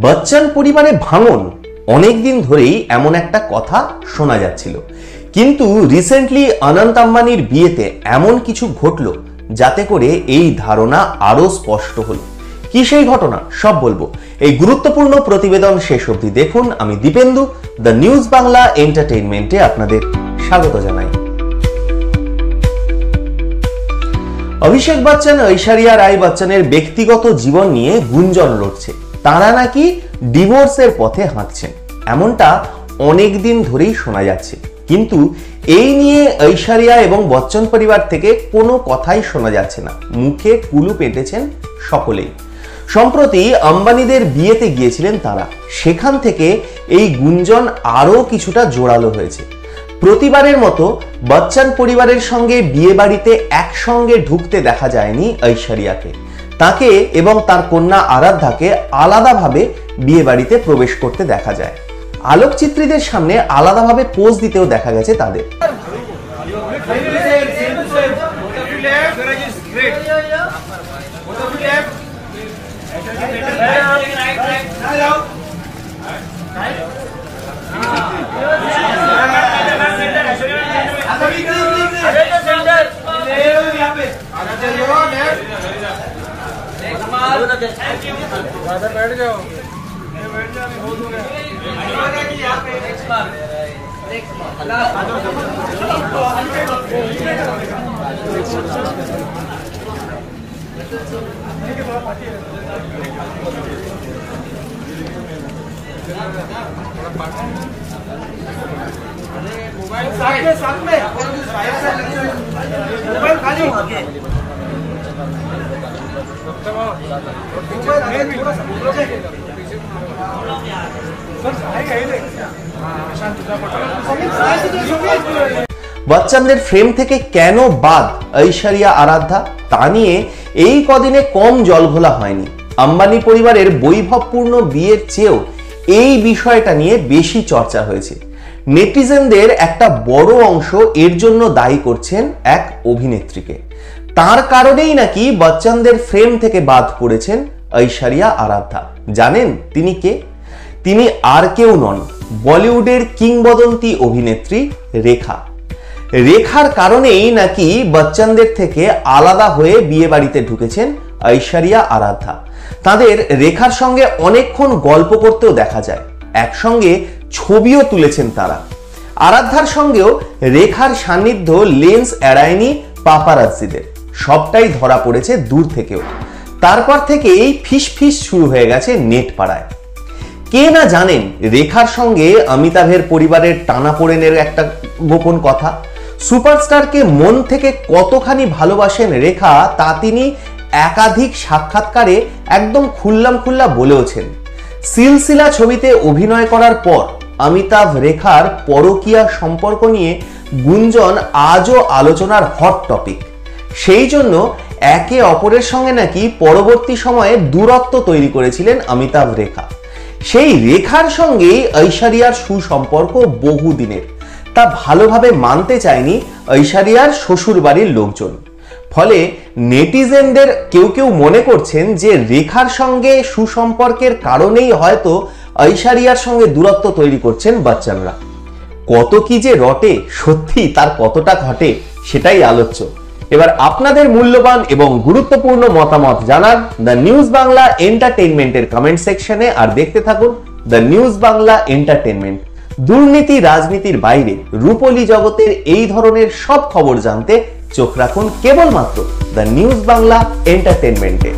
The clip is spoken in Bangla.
বচ্চন পরিবারে ভাঙন অনেক দিন ধরেই এমন একটা কথা শোনা যাচ্ছিল, কিন্তু রিসেন্টলি অনন্ত আম্বানির বিয়েতে এমন কিছু ঘটলো যাতে করে এই ধারণা আরো স্পষ্ট হলো। কি সেই ঘটনা সব বলবো এই গুরুত্বপূর্ণ প্রতিবেদন শেষ অবধি দেখুন। আমি দীপেন্দু, দ্য নিউজ বাংলা এন্টারটেইনমেন্টে আপনাদের স্বাগত জানাই। অভিষেক বচ্চন ঐশ্বরিয়া রায় বচ্চনের ব্যক্তিগত জীবন নিয়ে গুঞ্জন রটছে। তারা নাকি ডিভোর্সের পথে হাঁটছেন, এমনটা অনেক দিন ধরেই শোনা যাচ্ছে, কিন্তু এই নিয়ে ঐশ্বরিয়া এবং বচ্চন পরিবার থেকে কোনো কথাই শোনা যাচ্ছে না। মুখে কুলু পেটেছেন সকলেই। সম্প্রতি আম্বানিদের বিয়েতে গিয়েছিলেন তারা, সেখান থেকে এই গুঞ্জন আরো কিছুটা জোরালো হয়েছে। প্রতিবারের মতো বচ্চন পরিবারের সঙ্গে বিয়ে বাড়িতে একসঙ্গে ঢুকতে দেখা যায়নি ঐশ্বরিয়াকে। তাকে এবং তার কন্যা আরাধ্যাকে আলাদাভাবে বিয়ে বাড়িতে প্রবেশ করতে দেখা যায়। আলোকচিত্রীদের সামনে আলাদাভাবে পোজ দিতেও দেখা গেছে তাদের। बैठ जाओ। मोबाइल साथ में मोबाइल खाली বচ্চনদের ফ্রেম থেকে কেন বাদ ঐশ্বরিয়া আরাধ্যা, তা নিয়ে এই কদিনে কম জলঘোলা হয়নি। আম্বানি পরিবারের বৈভবপূর্ণ বিয়ের চেয়েও এই বিষয়টা নিয়ে বেশি চর্চা হয়েছে। নেটিজেনদের একটা বড় অংশ এর জন্য দায়ী করছেন এক অভিনেত্রীকে। তার কারণেই নাকি বচ্চনদের ফ্রেম থেকে বাদ পড়েছেন ঐশ্বরিয়া আরাধ্যা। জানেন তিনি কে? তিনি আর কেউ নন, বলিউডের কিংবদন্তি অভিনেত্রী রেখা। রেখার কারণেই নাকি বচ্চনদের থেকে আলাদা হয়ে বিয়ে বাড়িতে ঢুকেছেন ঐশ্বরিয়া আরাধ্যা। তাদের রেখার সঙ্গে অনেকক্ষণ গল্প করতেও দেখা যায়, একসঙ্গে ছবিও তুলেছেন তারা। আরাধ্যার সঙ্গেও রেখার সান্নিধ্য লেন্স এড়ায়নি পাপারাজ্জিদের, সবটাই ধরা পড়েছে দূর থেকেও। তারপর থেকেই ফিসফিস শুরু হয়ে গেছে নেট পাড়ায়। কে না জানেন রেখার সঙ্গে অমিতাভের পরিবারের টানাপোড়েনের একটা গোপন কথা। সুপারস্টারকে মন থেকে কতখানি ভালোবাসেন রেখা, তা তিনি একাধিক সাক্ষাৎকারে একদম খুল্লা বলেওছেন। সিলসিলা ছবিতে অভিনয় করার পর অমিতাভ রেখার পরকীয়া সম্পর্ক নিয়ে গুঞ্জন আজও আলোচনার হট টপিক। সেই জন্য একে অপরের সঙ্গে নাকি পরবর্তী সময়ে দূরত্ব তৈরি করেছিলেন অমিতাভ রেখা। সেই রেখার সঙ্গেই ঐশ্বরিয়ার সুসম্পর্ক বহুদিনের, তা ভালোভাবে মানতে চায়নি ঐশ্বরিয়ার শ্বশুর বাড়ির লোকজন। ফলে নেটিজেনদের কেউ মনে করছেন যে রেখার সঙ্গে সুসম্পর্কের কারণেই হয়তো ঐশ্বরিয়ার সঙ্গে দূরত্ব তৈরি করছেন বচ্চনরা। কত কি যে রটে, সত্যি তার কতটা ঘটে, সেটাই আলোচ্য। এবার আপনাদের মূল্যবান এবং গুরুত্বপূর্ণ মতামত জানান দ্য নিউজ বাংলা এন্টারটেইনমেন্টের কমেন্ট সেকশনে। আর দেখতে থাকুন দ্য নিউজ বাংলা এন্টারটেইনমেন্ট। দুর্নীতি রাজনীতির বাইরে রূপলী জগতের এই ধরনের সব খবর জানতে চোখ রাখুন কেবলমাত্র দ্য নিউজ বাংলা এন্টারটেইনমেন্টে।